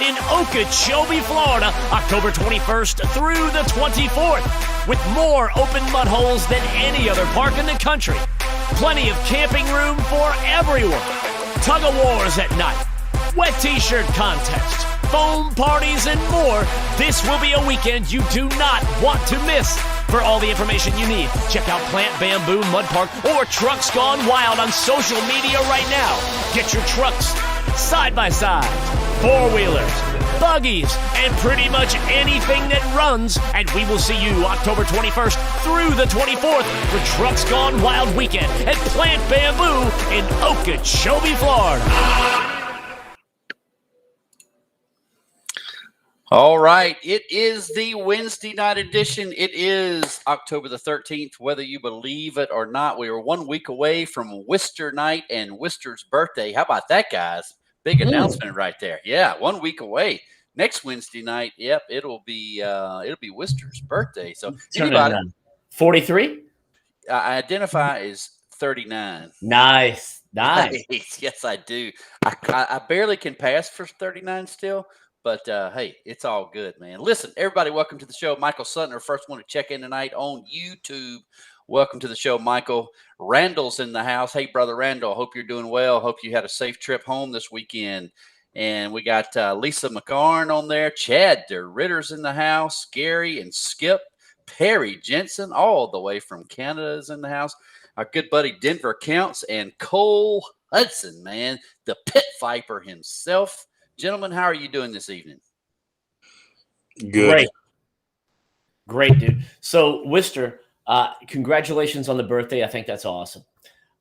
in Okeechobee, Florida, October 21st through the 24th, with more open mud holes than any other park in the country. Plenty of camping room for everyone. Tug-of-wars at night, wet t-shirt contests, foam parties, and more. This will be a weekend you do not want to miss. For all the information you need, check out Plant Bamboo Mud Park or Trucks Gone Wild on social media right now. Get your trucks, side-by-sides, four-wheelers, buggies, and pretty much anything that runs. And we will see you October 21st through the 24th for Trucks Gone Wild Weekend at Plant Bamboo in Okeechobee, Florida. All right, it is the Wednesday night edition. It is October the 13th, whether you believe it or not. We are 1 week away from Worcester night and Worcester's birthday. How about that, guys? Big announcement right there. Yeah, 1 week away. Next Wednesday night, yep, it'll be Worcester's birthday. So anybody 43? I identify as 39. Nice. Yes, I do. I barely can pass for 39 still. But, hey, it's all good, man. Listen, everybody, welcome to the show. Michael Sutner, first one to check in tonight on YouTube. Welcome to the show, Michael. Randall's in the house. Hey, Brother Randall, hope you're doing well. Hope you had a safe trip home this weekend. And we got Lisa McCarn on there. Chad DeRitter's in the house. Gary and Skip. Perry Jensen, all the way from Canada, is in the house. Our good buddy Denver Counts and Cole Hudson, man, the pit viper himself. Gentlemen, how are you doing this evening? Good. Great, dude. So, Worcester, congratulations on the birthday. I think that's awesome.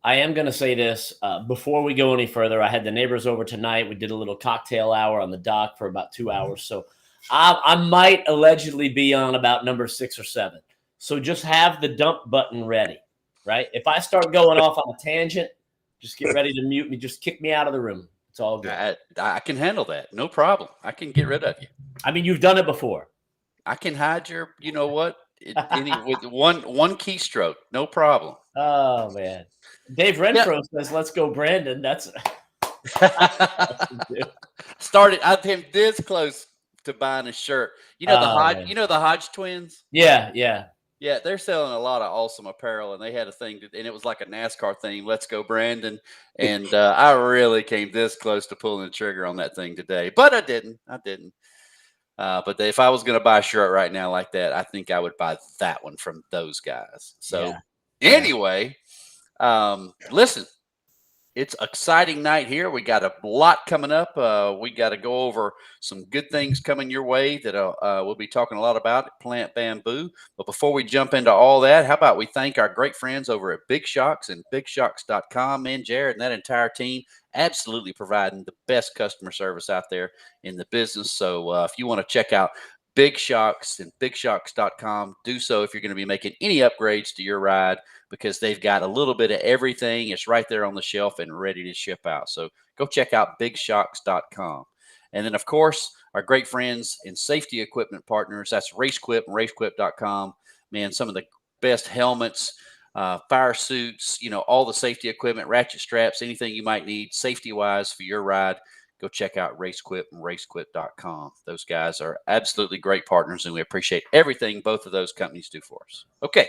I am going to say this before we go any further. I had the neighbors over tonight. We did a little cocktail hour on the dock for about 2 hours. So, I might allegedly be on about number 6 or 7. So, just have the dump button ready, right? If I start going off on a tangent, just get ready to mute me. Just kick me out of the room. It's all good. I can handle that. No problem. I can get rid of you. I mean, you've done it before. I can hide your, you know what, with one keystroke. No problem. Oh, man. Dave Renfro says, let's go, Brandon. That's started. I came this close to buying a shirt. You know, the Hodge twins? Yeah. Yeah, they're selling a lot of awesome apparel, and they had a thing, and it was like a NASCAR thing. Let's go, Brandon! And I really came this close to pulling the trigger on that thing today, but I didn't. But if I was going to buy a shirt right now like that, I think I would buy that one from those guys. So anyway, listen, it's an exciting night here. We got a lot coming up. We got to go over some good things coming your way that we'll be talking a lot about at Plant Bamboo. But before we jump into all that, how about we thank our great friends over at Big Shocks and BigShocks.com. Man, Jared and that entire team absolutely providing the best customer service out there in the business. So if you want to check out Big Shocks and BigShocks.com, do so if you're going to be making any upgrades to your ride, because they've got a little bit of everything. It's right there on the shelf and ready to ship out. So go check out BigShocks.com. And then, of course, our great friends and safety equipment partners, that's RaceQuip and RaceQuip.com. Man, some of the best helmets, fire suits, all the safety equipment, ratchet straps, anything you might need safety-wise for your ride. Go check out RaceQuip and RaceQuip.com. Those guys are absolutely great partners, and we appreciate everything both of those companies do for us. Okay.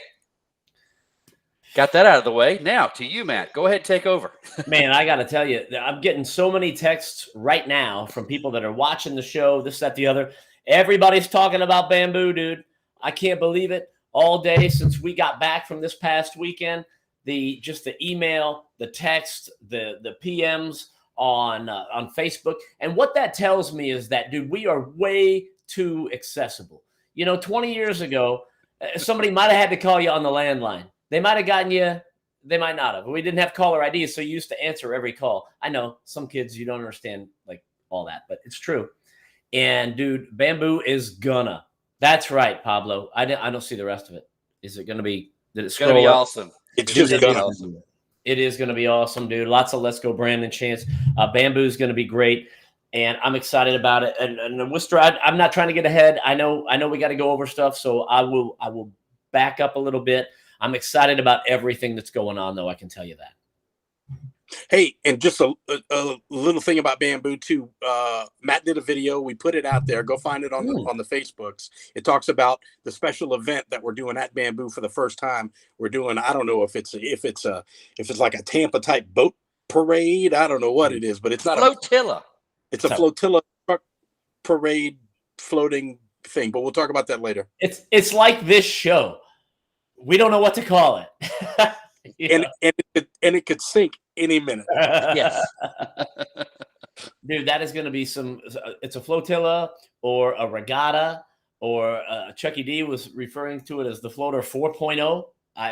Got that out of the way. Now to you, Matt. Go ahead, take over. Man, I got to tell you, I'm getting so many texts right now from people that are watching the show, this, that, the other. Everybody's talking about Bamboo, dude. I can't believe it. All day since we got back from this past weekend, the email, the text, the PMs on Facebook. And what that tells me is that, dude, we are way too accessible. 20 years ago, somebody might have had to call you on the landline. They might have gotten you. They might not have. We didn't have caller ID, so you used to answer every call. I know some kids, you don't understand like all that, but it's true. And, dude, Bamboo is gonna. That's right, Pablo. I don't see the rest of it. Is it going to be? It's going to be awesome. It's just going to be awesome. It is going to be awesome, dude. Lots of Let's Go Brandon chants. Bamboo is going to be great, and I'm excited about it. And Worcester, I'm not trying to get ahead. I know we got to go over stuff, so I will back up a little bit. I'm excited about everything that's going on, though. I can tell you that. Hey, and just a little thing about bamboo too. Matt did a video. We put it out there. Go find it on the Facebooks. It talks about the special event that we're doing at Bamboo for the first time. We're doing. I don't know if it's like a Tampa type boat parade. I don't know what it is, but it's not flotilla. It's a flotilla truck parade floating thing. But we'll talk about that later. It's like this show. We don't know what to call it. And it could sink any minute. Yes. Dude, that is going to be it's a flotilla or a regatta, or Chucky D was referring to it as the floater 4.0.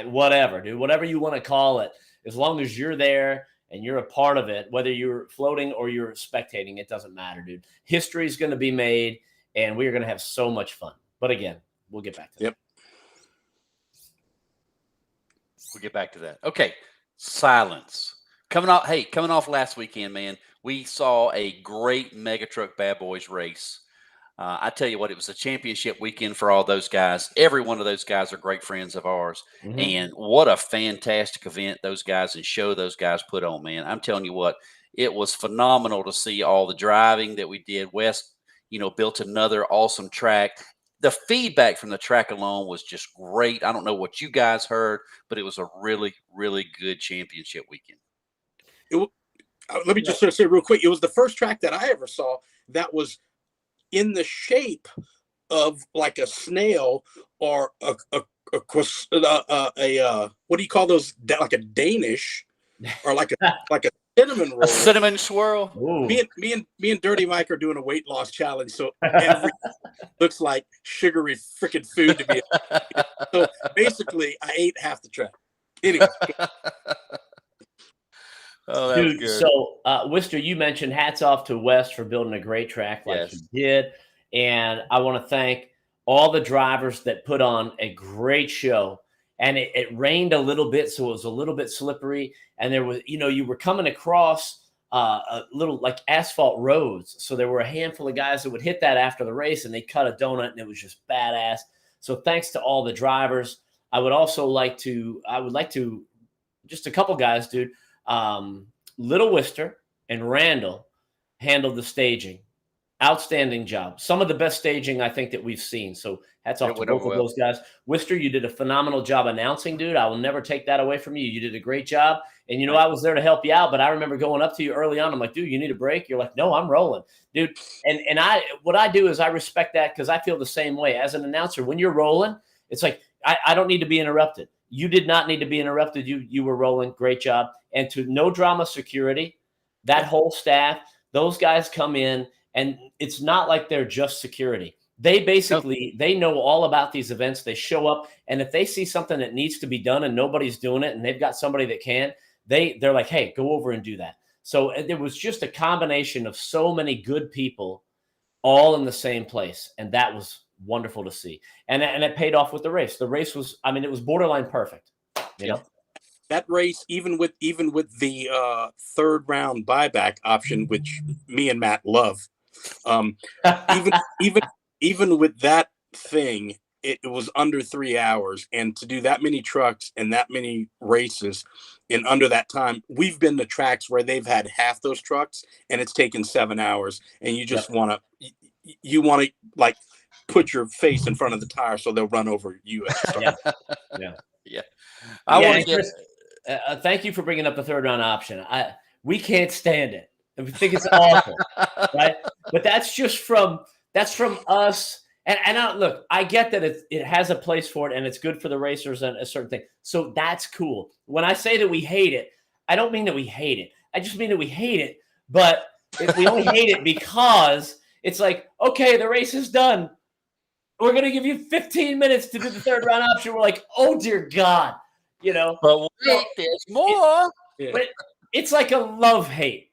Whatever, dude, whatever you want to call it, as long as you're there and you're a part of it, whether you're floating or you're spectating, it doesn't matter, dude. History is going to be made, and we are going to have so much fun. But again, we'll get back to that. We'll get back to that. Okay. Silence. Coming off last weekend, man, we saw a great Mega Truck Bad Boys race. I tell you what, it was a championship weekend for all those guys. Every one of those guys are great friends of ours. Mm-hmm. And what a fantastic event those guys and show those guys put on, man. I'm telling you what, it was phenomenal to see all the driving that we did. West, built another awesome track. The feedback from the track alone was just great. I don't know what you guys heard, but it was a really, really good championship weekend. Let me just sort of say real quick, it was the first track that I ever saw that was in the shape of like a snail or a what do you call those? Like a Danish or like a cinnamon roll. A cinnamon swirl. Me and Dirty Mike are doing a weight loss challenge, so every looks like sugary freaking food to me. So basically, I ate half the track. Anyway. Oh, that was good. So, Wister, you mentioned hats off to West for building a great track like he did. And I want to thank all the drivers that put on a great show. And it rained a little bit, so it was a little bit slippery. And there was, you were coming across a little like asphalt roads. So there were a handful of guys that would hit that after the race, and they cut a donut, and it was just badass. So thanks to all the drivers. I would like to, just a couple guys, dude. Little Wister and Randall handled the staging. Outstanding job. Some of the best staging I think that we've seen. So hats off to both of those guys. Wister, you did a phenomenal job announcing, dude. I will never take that away from you. You did a great job. And I was there to help you out, but I remember going up to you early on. I'm like, dude, you need a break? You're like, no, I'm rolling, dude. And what I do is I respect that, because I feel the same way. As an announcer, when you're rolling, it's like, I don't need to be interrupted. You did not need to be interrupted. You were rolling. Great job. And to No Drama Security, that whole staff, those guys come in, and it's not like they're just security. They basically, they know all about these events. They show up, and if they see something that needs to be done and nobody's doing it, and they've got somebody that can, they're like, hey, go over and do that. So there was just a combination of so many good people all in the same place, and that was wonderful to see. And it paid off with the race. The race was, it was borderline perfect. You know? That race, even with the third round buyback option, which me and Matt love, even with that thing, it was under 3 hours. And to do that many trucks and that many races in under that time, we've been to tracks where they've had half those trucks and it's taken 7 hours. And you just want to like put your face in front of the tire so they'll run over you. Yeah. Thank you for bringing up the third round option. We can't stand it. We think it's awful, right? But that's from us. And look, I get that it has a place for it, and it's good for the racers and a certain thing. So that's cool. When I say that we hate it, I don't mean that we hate it. I just mean that we hate it. But we only hate it because it's like, okay, the race is done. We're going to give you 15 minutes to do the third round option. We're like, oh, dear God. But wait, there's more. But it's like a love-hate.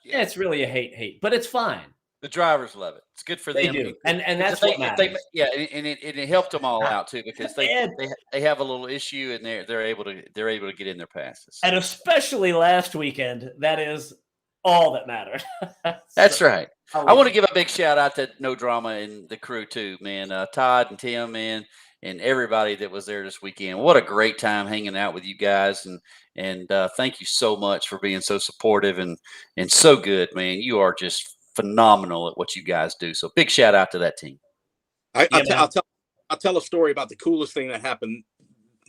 Yeah, it's really a hate, but it's fine. The drivers love it. It's good for them. They do, and that's what matters. And it helped them all out too, because they have a little issue, and they're able to get in their passes. And especially last weekend, that is all that mattered. That's right. I want to give a big shout out to No Drama and the crew too, man. Todd and Tim, man. everybody that was there this weekend. What a great time hanging out with you guys, and thank you so much for being so supportive and so good, man. You are just phenomenal at what you guys do. So big shout out to that team. I'll tell a story about the coolest thing that happened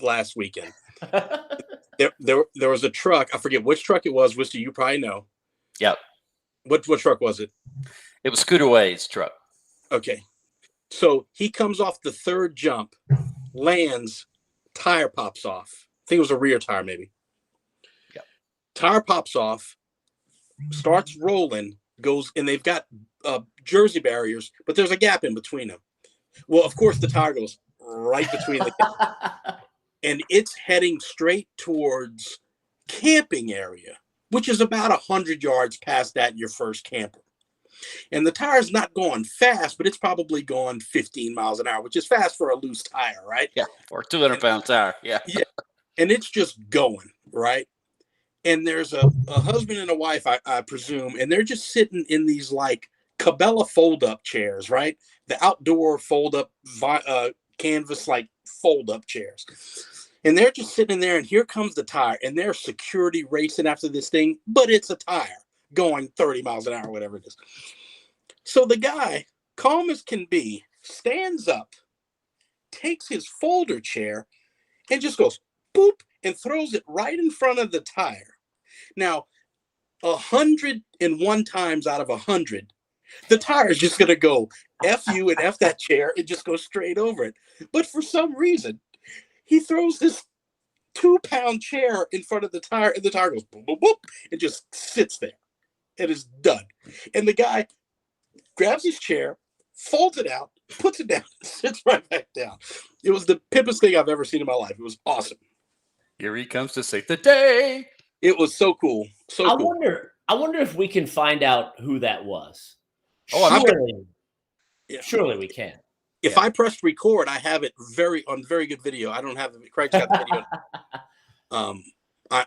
last weekend. There was a truck. I forget which truck it was. Which you probably know. Yep. What truck was it? It was Scooter Wade's truck. Okay. So he comes off the third jump, lands, tire pops off. I think it was a rear tire, maybe. Yep. Tire pops off, starts rolling, goes, and they've got jersey barriers, but there's a gap in between them. Well, of course, the tire goes right between the gap. And it's heading straight towards camping area, which is about 100 yards past that your first camper. And the tire's not going fast, but it's probably going 15 miles an hour, which is fast for a loose tire, right? Yeah, or 200-pound tire. Yeah. And it's just going, right? And there's a husband and a wife, I presume, and they're just sitting in these like Cabela fold-up chairs, right? The outdoor fold-up canvas like fold-up chairs. And they're just sitting there, and here comes the tire, and they're security racing after this thing, but it's a tire going 30 miles an hour, whatever it is. So the guy, calm as can be, stands up, takes his folder chair, and just goes boop and throws it right in front of the tire. Now, 101 times out of 100, the tire is just going to go F you and F that chair and just go straight over it. But for some reason, he throws this 2-pound chair in front of the tire, and the tire goes boop, boop, boop, and just sits there. It is done. And the guy grabs his chair, folds it out, puts it down, and sits right back down. It was the pimpest thing I've ever seen in my life. It was awesome. Here he comes to save the day. It was so cool. So cool. I wonder if we can find out who that was. Oh, surely we can. If I pressed record, I have it on very good video. I don't have it. Craig's got the video.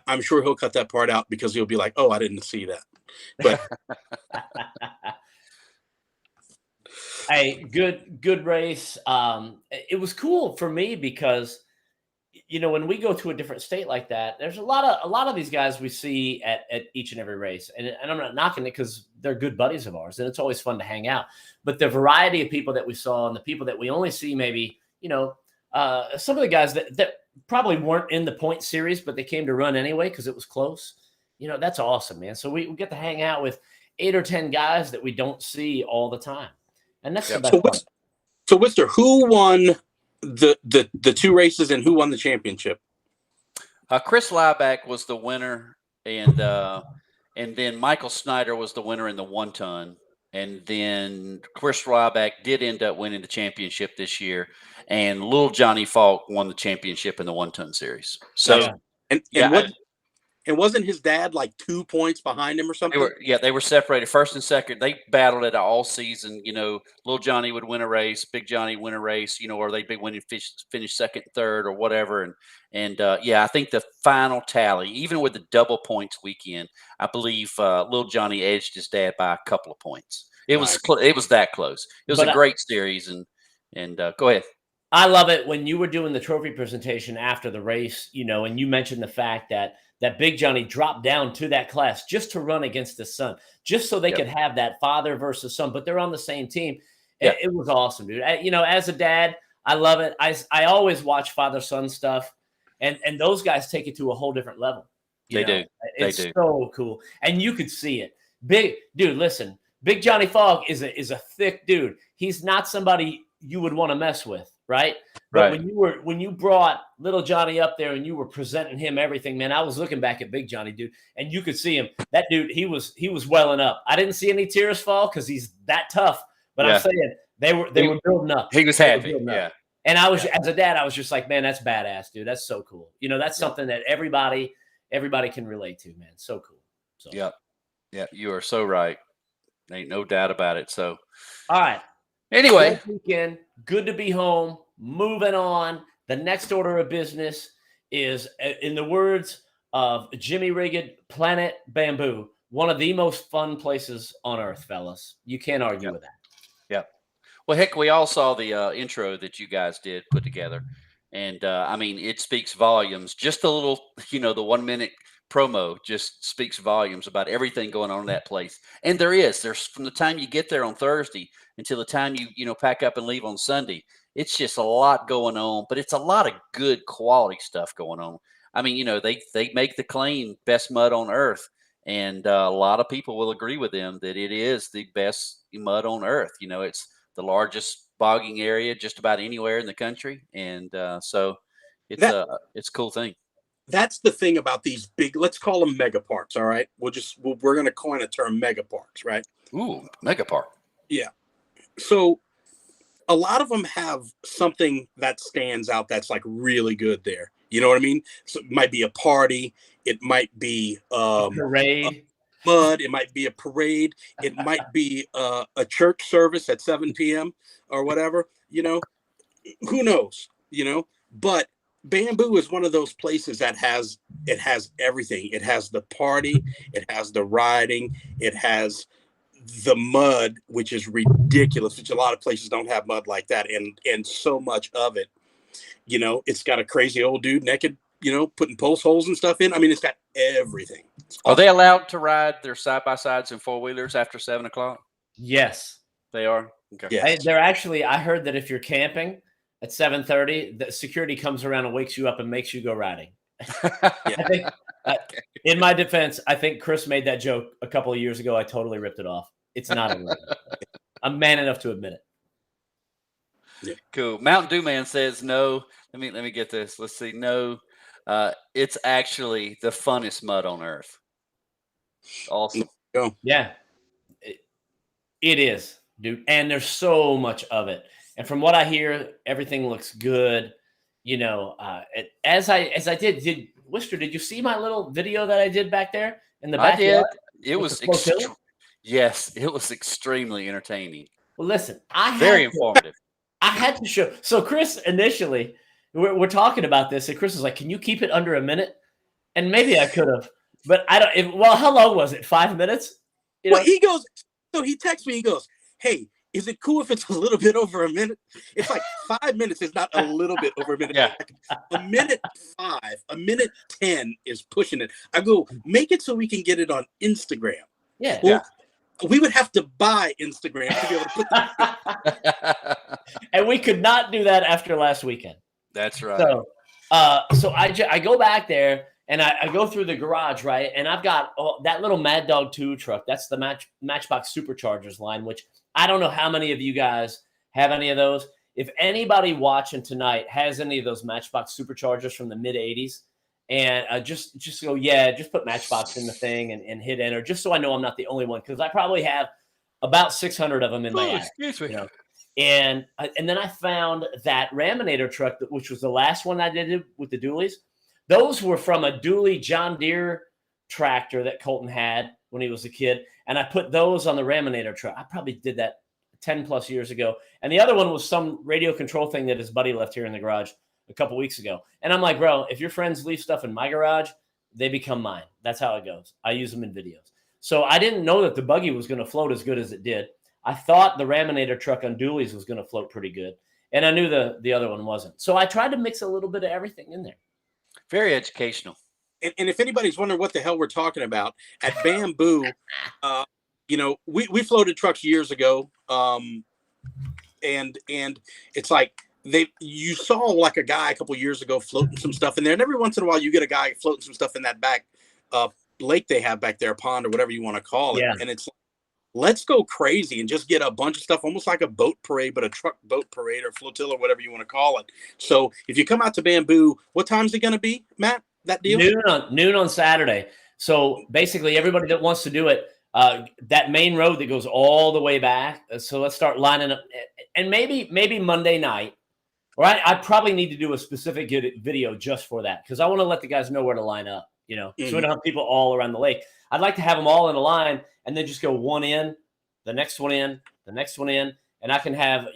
I'm sure he'll cut that part out because he'll be like, "Oh, I didn't see that." But hey, good race. It was cool for me because, you know, when we go to a different state like that, there's a lot of these guys we see at each and every race, and I'm not knocking it because they're good buddies of ours, and it's always fun to hang out. But the variety of people that we saw and the people that we only see maybe, you know, some of the guys that probably weren't in the point series, but they came to run anyway because it was close. You know, that's awesome, man. So we get to hang out with 8 or 10 guys that we don't see all the time, and that's the best part. So, Wister, who won the 2 races and who won the championship? Chris Liebeck was the winner, and then Michael Snyder was the winner in the 1-ton, and then Chris Liebeck did end up winning the championship this year, and Little Johnny Falk won the championship in the 1-ton series. So, and wasn't his dad like 2 points behind him or something? They were separated first and second. They battled it all season. You know, Little Johnny would win a race, Big Johnny win a race, you know, or they'd be winning finish second, third, or whatever. And I think the final tally, even with the double points weekend, I believe Little Johnny edged his dad by a couple of points. It was it was that close. It was a great series. And go ahead. I love it when you were doing the trophy presentation after the race, you know, and you mentioned the fact that Big Johnny dropped down to that class just to run against his son, just so they could have that father versus son, but they're on the same team. Yep. It was awesome, dude. You know, as a dad, I love it. I always watch father-son stuff, and those guys take it to a whole different level. They do. It's so cool. And you could see it. Listen, Big Johnny Falk is a thick dude. He's not somebody you would want to mess with, right? But when you brought Little Johnny up there and you were presenting him everything, man, I was looking back at Big Johnny, dude, and you could see him. That dude, he was welling up. I didn't see any tears fall because he's that tough. But I'm saying they were building up. He was happy. Yeah. And I was as a dad, I was just like, man, that's badass, dude. That's so cool. You know, that's something that everybody can relate to, man. So cool. So Yeah, you are so right. Ain't no doubt about it. So all right. Anyway, weekend, good to be home. Moving on. The next order of business is, in the words of Jimmy Rigged, Planet Bamboo, one of the most fun places on earth, fellas. You can't argue with that. Yeah. Well, heck, we all saw the intro that you guys did put together, and I mean, it speaks volumes. Just a little, the 1 minute promo just speaks volumes about everything going on in that place. And there's from the time you get there on Thursday until the time you pack up and leave on Sunday. It's just a lot going on, but it's a lot of good quality stuff going on. I mean, they make the claim best mud on earth. And a lot of people will agree with them that it is the best mud on earth. It's the largest bogging area just about anywhere in the country, and so it's That it's a cool thing. that's the thing about these big, let's call them mega parks. All right, we're going to coin a term, mega parks, right? Ooh, mega park. Yeah. So a lot of them have something that stands out that's like really good there. You know what I mean? So it might be a party. It might be Parade. mud. It might be a parade. It might be a church service at 7 p.m. or whatever. Who knows? But Bamboo is one of those places that has everything. It has the party. It has the riding. It has the mud, which is ridiculous, which a lot of places don't have mud like that, and so much of it. It's got a crazy old dude naked, putting post holes and stuff in. I mean, it's got everything. Are they allowed to ride their side-by-sides and four-wheelers after 7 o'clock? Yes. They are? Okay. Yes. They're actually, I heard that if you're camping at 7:30, the security comes around and wakes you up and makes you go riding. I think, in my defense, I think Chris made that joke a couple of years ago. I totally ripped it off. It's not illegal. I'm man enough to admit it. Yeah. Cool. Mountain Dew Man says no. Let me get this. Let's see. No, it's actually the funnest mud on earth. Awesome. Yeah, it is, dude. And there's so much of it. And from what I hear, everything looks good. As I did Wister, did you see my little video that I did back there in the backyard? I did. It was yes, it was extremely entertaining. Well, listen, very informative. I had to show. So Chris, initially, we're talking about this, and Chris was like, "Can you keep it under a minute?" And maybe I could have, but I don't. Well, how long was it? 5 minutes? Well, he goes. So he texts me. He goes, "Hey, is it cool if it's a little bit over a minute?" It's like 5 minutes is not a little bit over a minute. Yeah. A minute 5, a minute 10 is pushing it. I go, make it so we can get it on Instagram. Yeah. Well, we would have to buy Instagram to be able to put that. And we could not do that after last weekend. That's right. So I go back there and I go through the garage, right? And I've got that little Mad Dog 2 truck. That's the Matchbox Superchargers line, which I don't know how many of you guys have any of those. If anybody watching tonight has any of those Matchbox Superchargers from the mid 80s, and just go, just put Matchbox in the thing and hit enter, just so I know I'm not the only one, because I probably have about 600 of them in my attic. Excuse me. And then I found that Raminator truck, which was the last one I did with the dualies. Those were from a dually John Deere tractor that Colton had when he was a kid. And I put those on the Raminator truck. I probably did that 10 plus years ago. And the other one was some radio control thing that his buddy left here in the garage a couple weeks ago. And I'm like, bro, if your friends leave stuff in my garage, they become mine. That's how it goes. I use them in videos. So I didn't know that the buggy was going to float as good as it did. I thought the Raminator truck on dualies was going to float pretty good. And I knew the other one wasn't. So I tried to mix a little bit of everything in there. Very educational. And if anybody's wondering what the hell we're talking about, at Bamboo, we floated trucks years ago. And it's like you saw like a guy a couple years ago floating some stuff in there. And every once in a while you get a guy floating some stuff in that back lake they have back there, pond or whatever you want to call it. Yeah. And it's let's go crazy and just get a bunch of stuff, almost like a boat parade, but a truck boat parade or flotilla, whatever you want to call it. So if you come out to Bamboo, what time's it going to be, Matt? That deal? Noon on Saturday. So basically everybody that wants to do it, that main road that goes all the way back. So let's start lining up, and maybe Monday night. Right, I probably need to do a specific video just for that, because I want to let the guys know where to line up. So we don't have people all around the lake. I'd like to have them all in a line and then just go one in, the next one in, the next one in, and I can have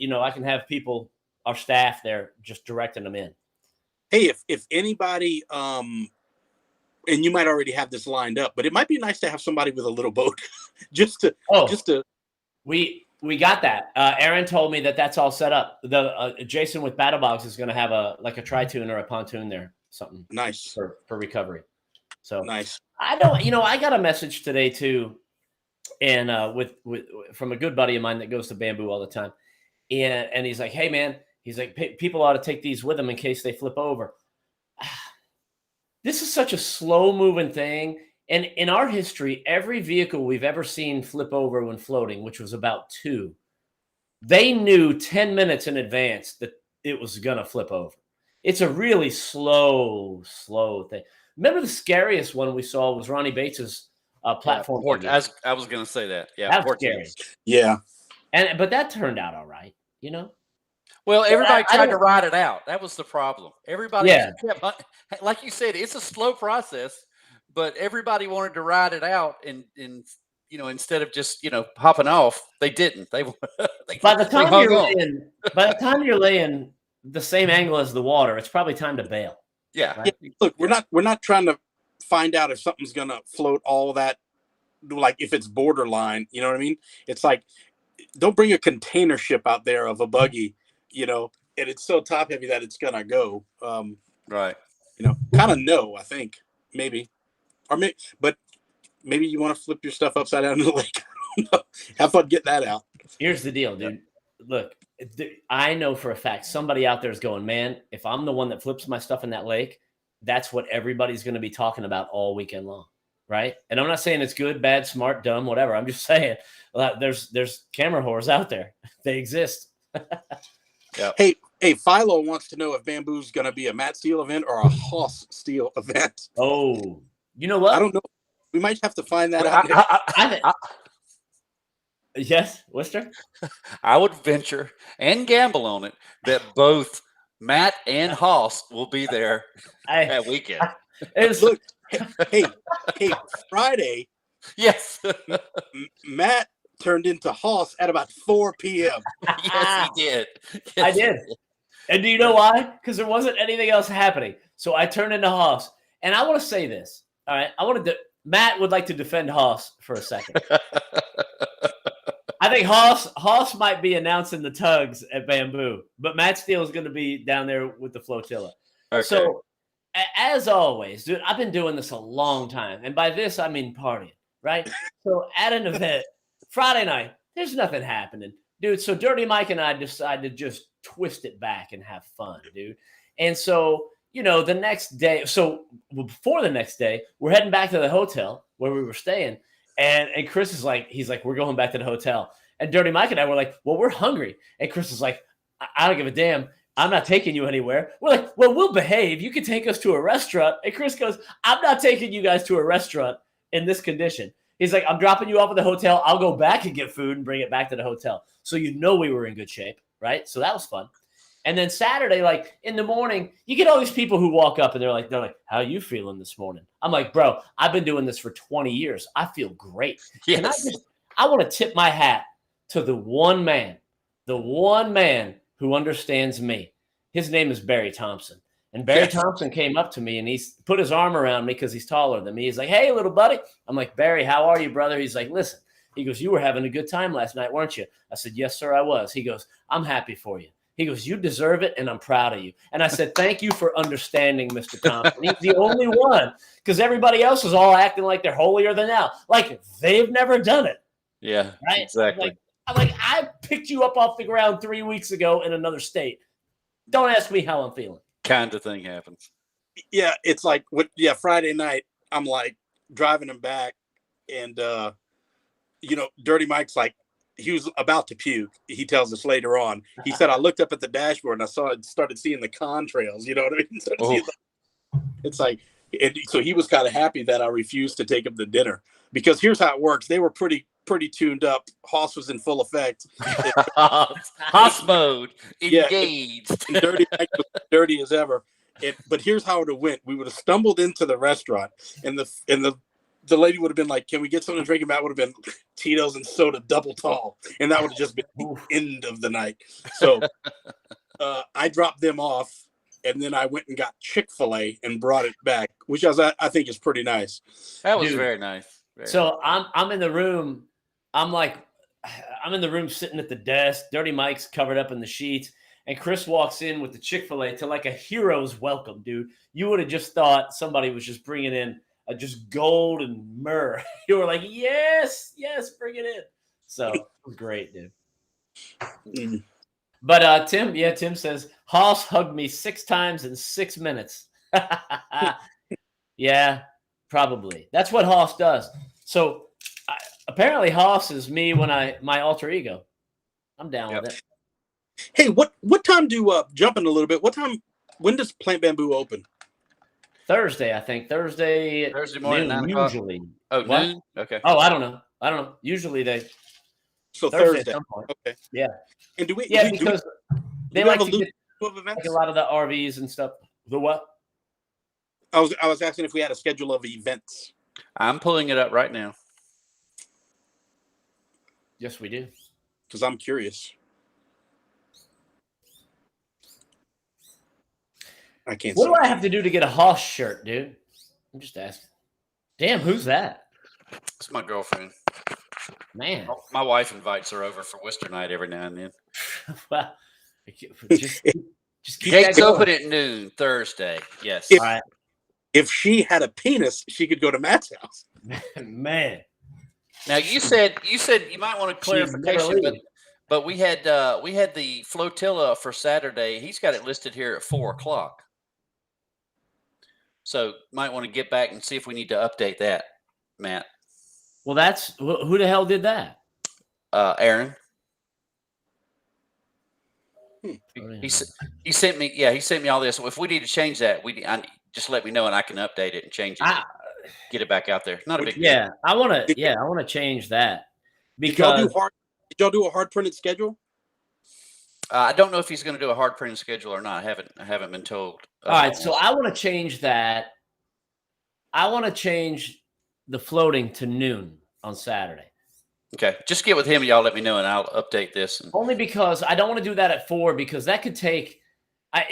people, our staff there, just directing them in. Hey, if anybody, and you might already have this lined up, but it might be nice to have somebody with a little boat, We got that. Aaron told me that that's all set up. The Jason with Battlebox is going to have a tri-tune or a pontoon there, something Nice for recovery. So nice. I don't, I got a message today too, and with from a good buddy of mine that goes to Bamboo all the time, and he's like, hey man, he's like, people ought to take these with them in case they flip over. This is such a slow moving thing. And in our history, every vehicle we've ever seen flip over when floating, which was about 2, they knew 10 minutes in advance that it was going to flip over. It's a really slow thing. Remember the scariest one we saw was Ronnie Bates's platform. I was going to say that. Yeah. That was scary. Yeah. But that turned out all right, Well, everybody tried to ride it out. That was the problem. Everybody, like you said, it's a slow process, but everybody wanted to ride it out, and instead of just hopping off, they didn't. By the time you're laying the same angle as the water, it's probably time to bail. Yeah. Right? Yeah. Look, we're not trying to find out if something's gonna float all that, like if it's borderline. You know what I mean? It's like, don't bring a container ship out there of a buggy. And it's so top heavy that it's gonna go. Right. Kind of no, I think maybe, but maybe you want to flip your stuff upside down in the lake. Have fun getting that out. Here's the deal, dude. Look, I know for a fact somebody out there is going, man, if I'm the one that flips my stuff in that lake, that's what everybody's going to be talking about all weekend long. Right. And I'm not saying it's good, bad, smart, dumb, whatever. I'm just saying there's camera whores out there. They exist. Yeah. Hey, Philo wants to know if Bamboo's going to be a Matt Steele event or a Hoss Steele event. Oh, you know what? I don't know. We might have to find that out. Yes, Worcester? I would venture and gamble on it that both Matt and Hoss will be there that weekend. Look, hey, Friday. Yes. Matt turned into Hoss at about 4 p.m. Yes, he did. Yes, I did. And do you know why? Because there wasn't anything else happening. So I turned into Hoss. And I want to say this. All right. Matt would like to defend Hoss for a second. I think Hoss might be announcing the tugs at Bamboo, but Matt Steele is going to be down there with the flotilla. Okay. So, as always, dude, I've been doing this a long time. And by this, I mean partying, right? So at an event, Friday night, there's nothing happening. Dude, so Dirty Mike and I decided to just twist it back and have fun, dude. And so, the next day, before the next day, we're heading back to the hotel where we were staying. And Chris is like, we're going back to the hotel. And Dirty Mike and I were like, well, we're hungry. And Chris is like, I don't give a damn. I'm not taking you anywhere. We're like, well, we'll behave. You can take us to a restaurant. And Chris goes, I'm not taking you guys to a restaurant in this condition. He's like, I'm dropping you off at the hotel. I'll go back and get food and bring it back to the hotel. So we were in good shape, right? So that was fun. And then Saturday, like in the morning, you get all these people who walk up and they're like, how you feeling this morning? I'm like, bro, I've been doing this for 20 years. I feel great. Yes. I want to tip my hat to the one man who understands me. His name is Barry Thompson. And Barry Thompson came up to me and he put his arm around me because he's taller than me. He's like, hey, little buddy. I'm like, Barry, how are you, brother? He's like, listen. He goes, you were having a good time last night, weren't you? I said, yes, sir, I was. He goes, I'm happy for you. He goes, you deserve it, and I'm proud of you. And I said, thank you for understanding, Mr. Thompson. He's the only one, because everybody else is all acting like they're holier than thou. Like, they've never done it. Yeah, right? exactly. I'm like, I picked you up off the ground 3 weeks ago in another state. Don't ask me how I'm feeling. Kind of thing happens. Yeah, it's like, Friday night, I'm like driving him back, and, Dirty Mike's like, he was about to puke. He tells us later on. He said, I looked up at the dashboard and I started seeing the contrails. You know what I mean? It's like, so he was kind of happy that I refused to take him to dinner, because here's how it works. They were pretty tuned up. Hoss was in full effect. Hoss mode, engaged. And Dirty Mike was dirty as ever. But here's how it went. We would have stumbled into the restaurant, and the lady would have been like, can we get something to drink? And that would have been Tito's and soda double tall. And that would have just been the end of the night. So I dropped them off, and then I went and got Chick-fil-A and brought it back, which I think is pretty nice. That was very nice. So I'm in the room. I'm like, I'm in the room sitting at the desk. Dirty Mike's covered up in the sheets. And Chris walks in with the Chick-fil-A to like a hero's welcome, dude. You would have just thought somebody was just bringing in just gold and myrrh. You were like, yes, bring it in. So it was great, dude. Mm. But Tim says, Haas hugged me 6 times in 6 minutes. Yeah, probably. That's what Haas does. So apparently Haas is me when my alter ego. I'm down with it. Hey, what time do jumping a little bit? When does Plant Bamboo open? Thursday, I think. Thursday morning, noon, 9 o'clock. usually. Oh, What? noon? Okay. Oh, I don't know. Usually they So Thursday. Thursday. At some point. Okay. Yeah. And do we? Yeah, do we- because they do we like have a to loop get of events? like a lot of the RVs and stuff. The what? I was asking if we had a schedule of events. I'm pulling it up right now. Yes, we do. Because I'm curious. I can't. What see do it. I have to do to get a Haas shirt, dude? I'm just asking. Damn, who's that? It's my girlfriend. Man. My wife invites her over for Worcester night every now and then. Well, just keep Gates that going. open at noon Thursday. Yes. If- All right. If she had a penis, she could go to Matt's house. Man. Now you said you might want a clarification, but we had the flotilla for Saturday. He's got it listed here at 4:00. So might want to get back and see if we need to update that, Matt. Well, that's who the hell did that? Aaron. He He sent me all this. So if we need to change that, just let me know and I can update it and change it. Get it back out there. Not a big deal. Yeah, I want to change that Did y'all because did y'all do a hard printed schedule? I don't know if he's going to do a hard printing schedule or not. I haven't been told. all right, so I want to change that. I want to change the floating to noon on Saturday. Okay, just get with him. Y'all let me know and I'll update this. Only because I don't want to do that at 4 because that could take.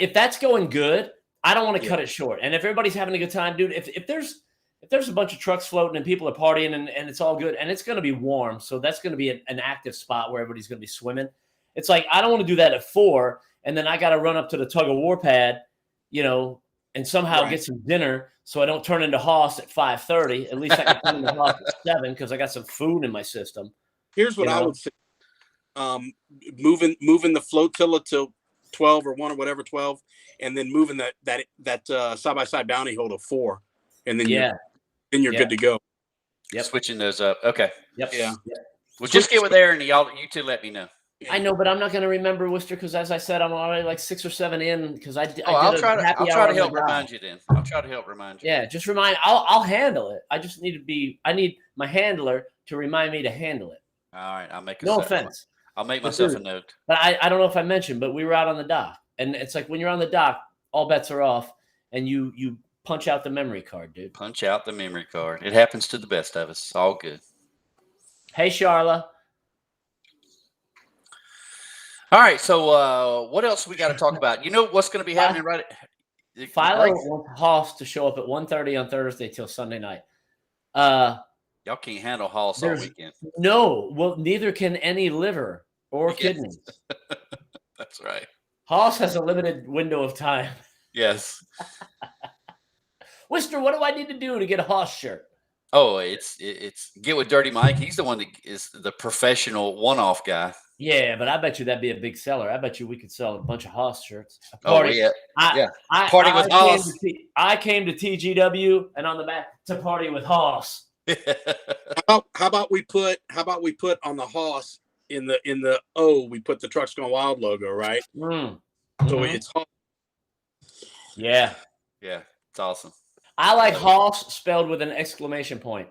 If that's going good, I don't want to cut it short. And if everybody's having a good time, dude, if there's a bunch of trucks floating and people are partying and it's all good and it's going to be warm, so that's going to be an active spot where everybody's going to be swimming. It's like I don't want to do that at 4 and then I got to run up to the tug of war pad, and somehow get some dinner so I don't turn into Haas at 5:30. At least I can turn into Haas at 7 because I got some food in my system. Here's what I would say: moving the flotilla till 12 or 1 or whatever 12, and then moving that side by side bounty hole to 4, and then you're good to go. Yep. Switching those up. Okay. Yep. Yeah. Well, just get with Aaron and you two let me know. I know, but I'm not going to remember Worcester because, as I said, I'm already like 6 or 7 in because I'll try to help remind you then. I'll try to help remind you. Yeah, just remind. I'll handle it. I just need I need my handler to remind me to handle it. All right, I'll make. No offense. I'll make myself a note. But I don't know if I mentioned, but we were out on the dock, and it's like when you're on the dock, all bets are off, and you punch out the memory card, dude. Punch out the memory card. It happens to the best of us. All good. Hey, Charla. All right, so what else we got to talk about? You know what's going to be happening right? Philo wants Haas to show up at 1:30 on Thursday till Sunday night. Y'all can't handle Haas all weekend. No, well, neither can any liver or kidneys. That's right. Haas has a limited window of time. Yes. Worcester, what do I need to do to get a Haas shirt? Oh, it's get with Dirty Mike. He's the one that is the professional one-off guy. Yeah, but I bet you that'd be a big seller. I bet you we could sell a bunch of Haas shirts. Party with Haas. I came to TGW and on the back to party with Haas. How about we put on the Haas in the O, we put the Trucks Gone Wild logo, right? So it's Haas. Yeah. Yeah, it's awesome. I like Haas spelled with an exclamation point.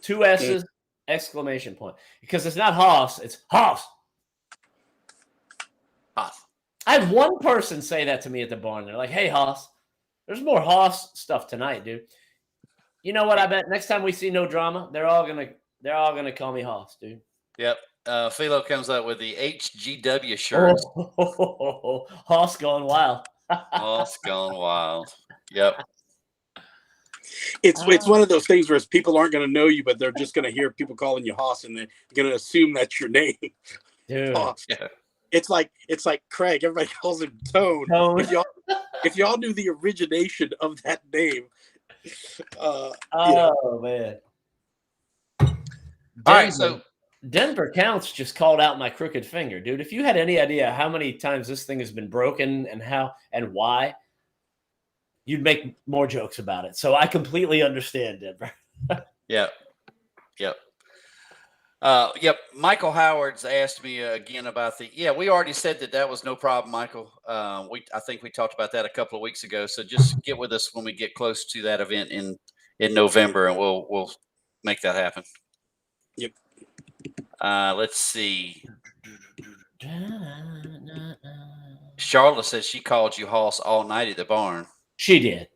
2 S's, exclamation point. Because it's not Haas, it's Haas. Haas. I had one person say that to me at the barn. They're like, hey, Haas, there's more Haas stuff tonight, dude. You know what? I bet next time we see No Drama, they're all gonna call me Haas, dude. Yep. Philo comes up with the HGW shirt. Haas going wild. Haas gone wild. Yep. It's one of those things where people aren't going to know you, but they're just going to hear people calling you Hoss, and they're going to assume that's your name. Dude. Hoss. Yeah. It's like Craig. Everybody calls him Tone. Tone. If y'all knew the origination of that name, man. All right, so Denver Counts just called out my crooked finger, dude. If you had any idea how many times this thing has been broken and how and why, you'd make more jokes about it. So I completely understand, Denver. Yep. Michael Howard's asked me again about we already said that was no problem, Michael. I think we talked about that a couple of weeks ago. So just get with us when we get close to that event in November, and we'll make that happen. Yep. Let's see. Charlotte says she called you Hoss all night at the barn. She did.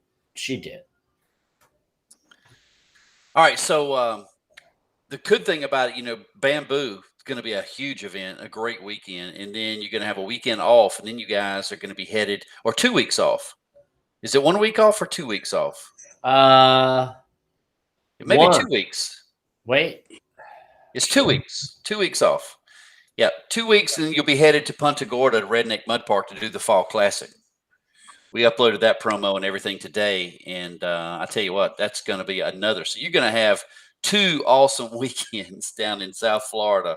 All right, so the good thing about it, Bamboo is going to be a huge event, a great weekend, and then you're going to have a weekend off, and then you guys are going to be headed, or 2 weeks off. Is it 1 week off or 2 weeks off? Maybe 2 weeks. Wait. It's 2 weeks. 2 weeks off. Yeah, 2 weeks, and then you'll be headed to Punta Gorda, Redneck Mud Park, to do the Fall Classic. We uploaded that promo and everything today, and I tell you what, that's going to be another. So you're going to have 2 awesome weekends down in South Florida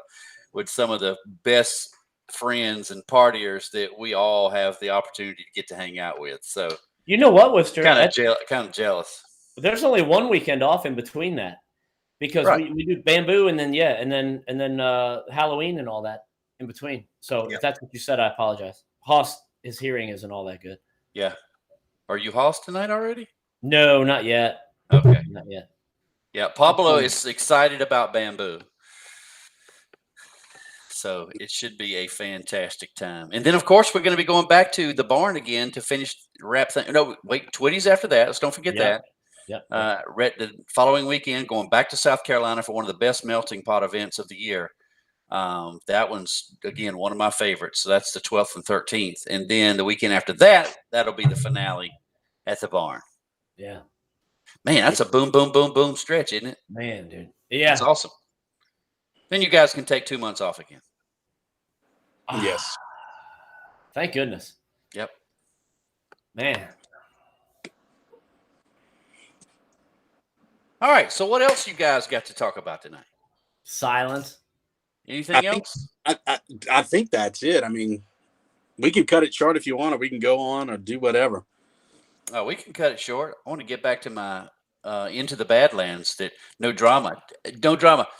with some of the best friends and partiers that we all have the opportunity to get to hang out with. So you know what, Worcester? Kind of jealous. There's only 1 weekend off in between that because we do Bamboo and then Halloween and all that in between. So if that's what you said, I apologize. Hoss, his hearing isn't all that good. Yeah. Are you Hoss tonight already? No, not yet. Okay. Not yet. Yeah, Pablo is excited about Bamboo. So it should be a fantastic time. And then, of course, we're going to be going back to the barn again to wrap things. No, wait, Twitty's after that. Let's don't forget that. Yeah. The following weekend, going back to South Carolina for one of the best melting pot events of the year. That one's, again, one of my favorites. So that's the 12th and 13th. And then the weekend after that, that'll be the finale at the barn. Yeah. Man, that's a boom, boom, boom, boom stretch, isn't it? Man, dude. Yeah. It's awesome. Then you guys can take 2 months off again. Yes. Thank goodness. Yep. Man. All right. So what else you guys got to talk about tonight? Silence. Anything else? I think that's it. I mean, we can cut it short if you want, or we can go on or do whatever. Oh, we can cut it short. I want to get back to my Into the Badlands. That no drama.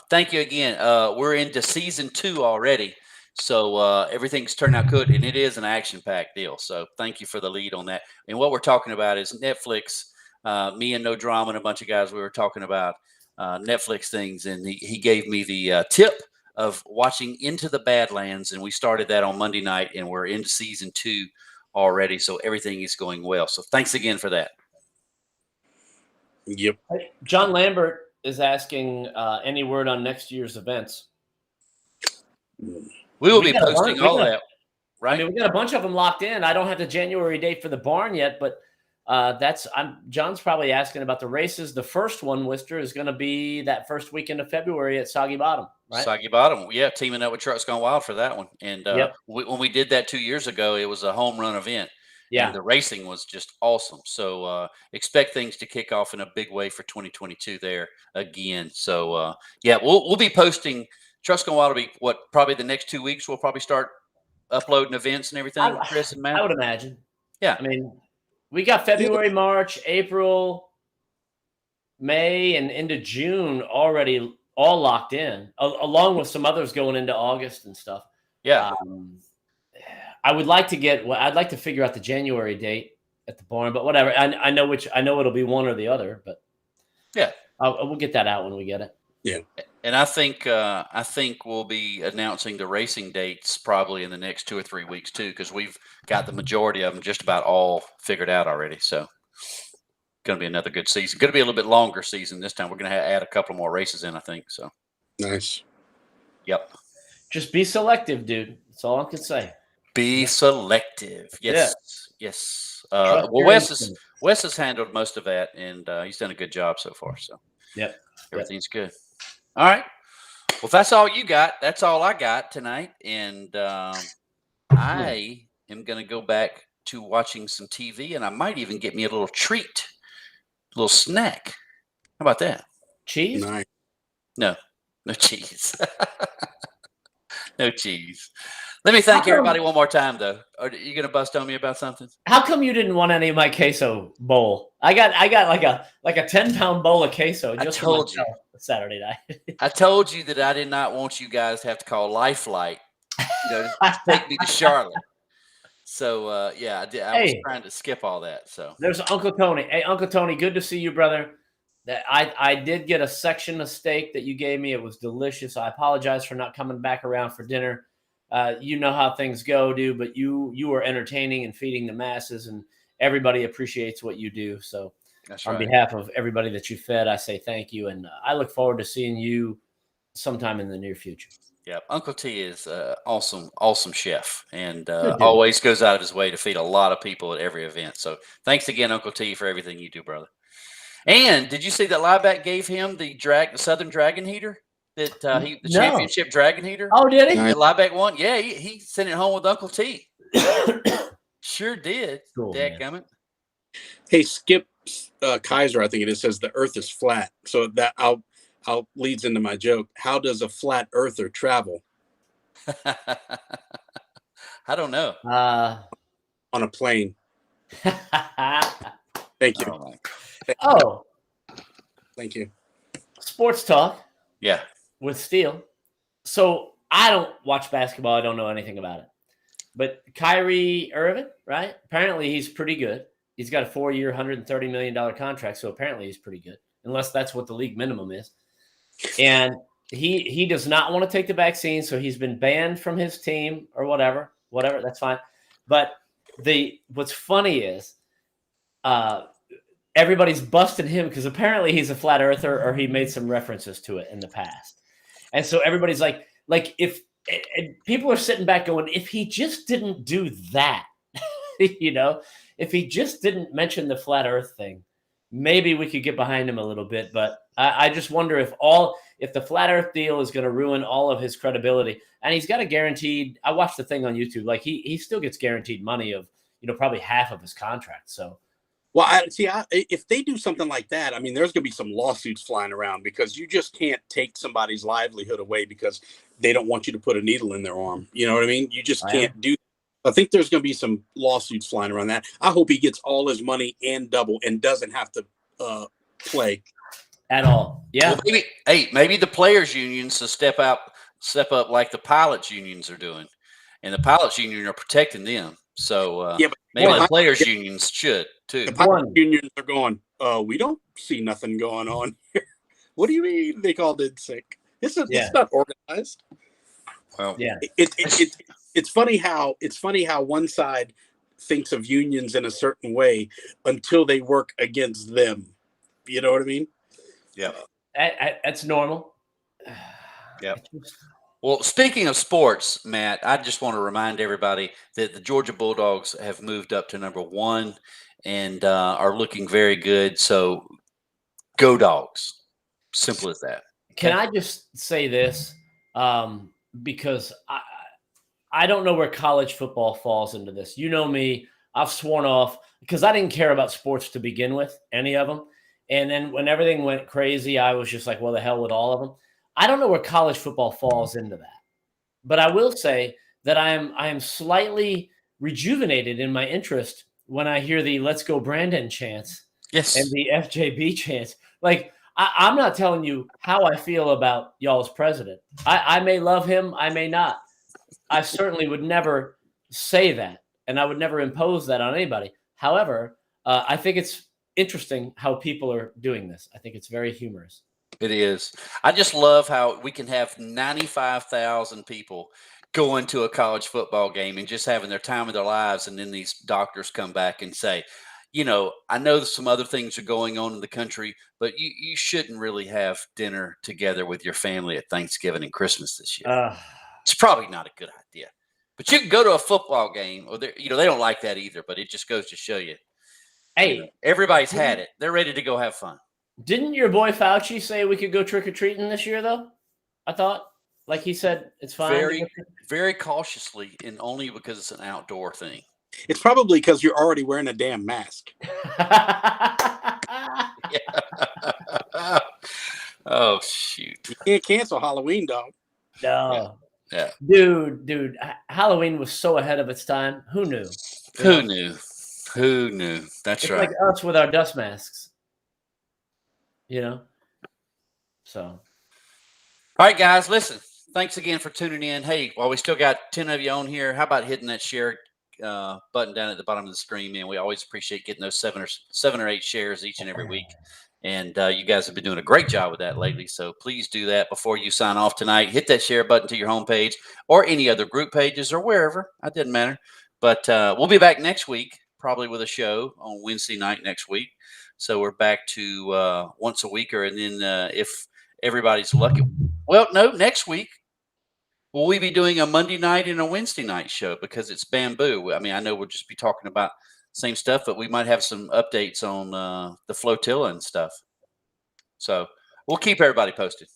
Thank you again. We're into season 2 already, so everything's turned out good, and it is an action-packed deal. So thank you for the lead on that. And what we're talking about is Netflix. Me and No Drama and a bunch of guys, we were talking about Netflix things, and he gave me the tip of watching Into the Badlands, and we started that on Monday night, and we're into season 2 already, so everything is going well. So thanks again for that. Yep. John Lambert is asking any word on next year's events. We will be posting all that, right? I mean, we got a bunch of them locked in. I don't have the January date for the barn yet, but John's probably asking about the races. The first one, Worcester, is going to be that first weekend of February at Soggy Bottom, right? Soggy Bottom, yeah, teaming up with Trucks Gone Wild for that one. And when we did that 2 years ago, it was a home run event. Yeah, and the racing was just awesome. So expect things to kick off in a big way for 2022 there again. So we'll be posting. Trucks Gone Wild will be probably the next 2 weeks. We'll probably start uploading events and everything. Chris and Matt, I would imagine. Yeah, I mean, we got February, March, April, May, and into June already all locked in, along with some others going into August and stuff. Yeah. I'd like to figure out the January date at the barn, but whatever. I know it'll be one or the other, but yeah, we'll get that out when we get it. Yeah. And I think we'll be announcing the racing dates probably in the next 2 or 3 weeks too, because we've got the majority of them just about all figured out already. So going to be another good season. Going to be a little bit longer season this time. We're going to add a couple more races in, I think. So nice. Yep. Just be selective, dude. That's all I can say. Be selective. Yes. Yes. Trust Well, your instinct. Wes has handled most of that, and he's done a good job so far. So Yep. everything's good. All right. Well, if that's all you got, that's all I got tonight. And I am going to go back to watching some TV, and I might even get me a little treat, a little snack. How about that? Cheese? Nice. No cheese. No cheese. Let me thank everybody one more time, though. Are you going to bust on me about something? How come you didn't want any of my queso bowl? I got like a 10-pound bowl of queso just for myself Saturday night. I told you that I did not want you guys to have to call Lifeline, to take me to Charlotte. So yeah, I did. I was trying to skip all that. So there's Uncle Tony. Hey, Uncle Tony, good to see you, brother. That I did get a section of steak that you gave me. It was delicious. I apologize for not coming back around for dinner. You know how things go, dude. But you are entertaining and feeding the masses, and everybody appreciates what you do. So on behalf of everybody that you fed, I say thank you, and I look forward to seeing you sometime in the near future. Yeah, Uncle T is awesome chef, and always goes out of his way to feed a lot of people at every event. So thanks again, Uncle T, for everything you do, brother. And did you see that Lieback gave him the Southern Dragon heater? The championship Dragon heater? Oh, did he? That Lieback won? Yeah, he sent it home with Uncle T. Sure did. Cool, dadgummit. Hey, Skip Kaiser, I think it is, says the Earth is flat. So that I'll leads into my joke. How does a flat earther travel? I don't know. On a plane. Thank you. Thank you. Sports talk. Yeah. With Steele. So I don't watch basketball. I don't know anything about it. But Kyrie Irving, right? Apparently he's pretty good. He's got a 4-year, $130 million contract. So apparently he's pretty good, unless that's what the league minimum is. And he does not want to take the vaccine. So he's been banned from his team or whatever, that's fine. But what's funny is everybody's busting him because apparently he's a flat earther or he made some references to it in the past. And so everybody's like if people are sitting back going, if he just didn't do that, if he just didn't mention the flat earth thing, maybe we could get behind him a little bit. But I just wonder if the flat earth deal is going to ruin all of his credibility. And he's got a guaranteed, I watched the thing on YouTube, like he still gets guaranteed money of, probably half of his contract. So. Well, if they do something like that, I mean, there's going to be some lawsuits flying around because you just can't take somebody's livelihood away because they don't want you to put a needle in their arm. You know what I mean? You just can't do that. I think there's going to be some lawsuits flying around that. I hope he gets all his money and double and doesn't have to play at all. Yeah. Well, maybe the players' unions to step up like the pilots' unions are doing, and the pilots' union are protecting them. So maybe the players' unions should too. The pilot unions are going, we don't see nothing going on here. What do you mean they called in sick? It's not organized. Well, yeah. It's funny how one side thinks of unions in a certain way until they work against them. You know what I mean? Yeah. That's normal. Yeah. Well, speaking of sports, Matt, I just want to remind everybody that the Georgia Bulldogs have moved up to number 1 and are looking very good. So go Dogs. Simple as that. Can I just say this? Because I don't know where college football falls into this. You know me. I've sworn off because I didn't care about sports to begin with, any of them. And then when everything went crazy, I was just like, well, the hell with all of them. I don't know where college football falls into that. But I will say that I am slightly rejuvenated in my interest when I hear the "Let's Go Brandon" chants and the FJB chants. Like, I'm not telling you how I feel about y'all's president. I may love him. I may not. I certainly would never say that, and I would never impose that on anybody. However, I think it's interesting how people are doing this. I think it's very humorous. It is. I just love how we can have 95,000 people going to a college football game and just having their time of their lives. And then these doctors come back and say, I know some other things are going on in the country, but you shouldn't really have dinner together with your family at Thanksgiving and Christmas this year. It's probably not a good idea. But you can go to a football game, or they don't like that either. But it just goes to show you, Hey, everybody's had it. They're ready to go have fun. didn't your boy Fauci say we could go trick or treating this year though? I thought, like he said, it's fine. Very, very cautiously, and only because it's an outdoor thing. It's probably because you're already wearing a damn mask. Oh shoot! You can't cancel Halloween, dog. No. Yeah. Dude, Halloween was so ahead of its time. Who knew? Who knew? Who knew? That's It's right. like us with our dust masks. So. All right, guys, listen. Thanks again for tuning in. Hey, while we still got 10 of you on here, how about hitting that share button down at the bottom of the screen, man? We always appreciate getting those seven or eight shares each and every week. And you guys have been doing a great job with that lately. So please do that before you sign off tonight. Hit that share button to your homepage or any other group pages or wherever. It doesn't matter. But we'll be back next week, probably with a show on Wednesday night next week. So we're back to once a week, and then if everybody's lucky. Well, no, next week. Will we be doing a Monday night and a Wednesday night show because it's Bamboo? I mean, I know we'll just be talking about same stuff, but we might have some updates on the flotilla and stuff. So we'll keep everybody posted.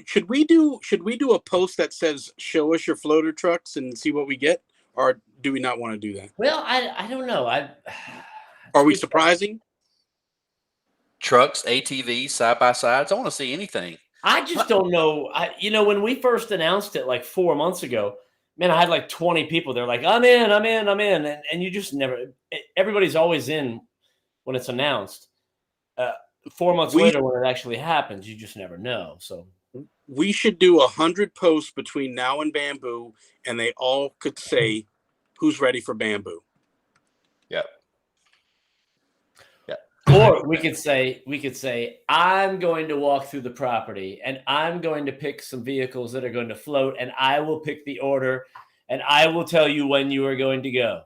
Should we do a post that says "Show us your floater trucks" and see what we get, or do we not want to do that? Well, I don't know. Are we surprising? Trucks, ATVs, side by sides. I want to see anything. I just don't know. When we first announced it like 4 months ago, man, I had like 20 people. They're like, I'm in. And you just never, everybody's always in when it's announced. 4 months later, when it actually happens, you just never know. So we should do 100 posts between now and Bamboo, and they all could say, who's ready for Bamboo? Yep. Or we could say, I'm going to walk through the property and I'm going to pick some vehicles that are going to float, and I will pick the order and I will tell you when you are going to go.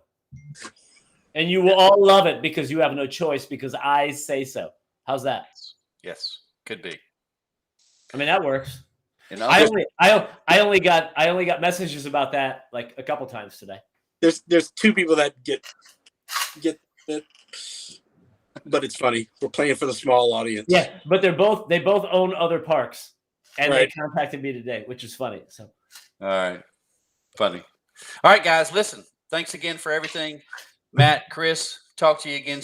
And you will all love it because you have no choice because I say so. How's that? Yes, could be. I mean, that works. And I only got messages about that like a couple times today. There's two people that get it. But it's funny. We're playing for the small audience. Yeah, but they both own other parks, and right. They contacted me today, which is funny. So, all right, funny. All right, guys, listen. Thanks again for everything, Matt, Chris. Talk to you again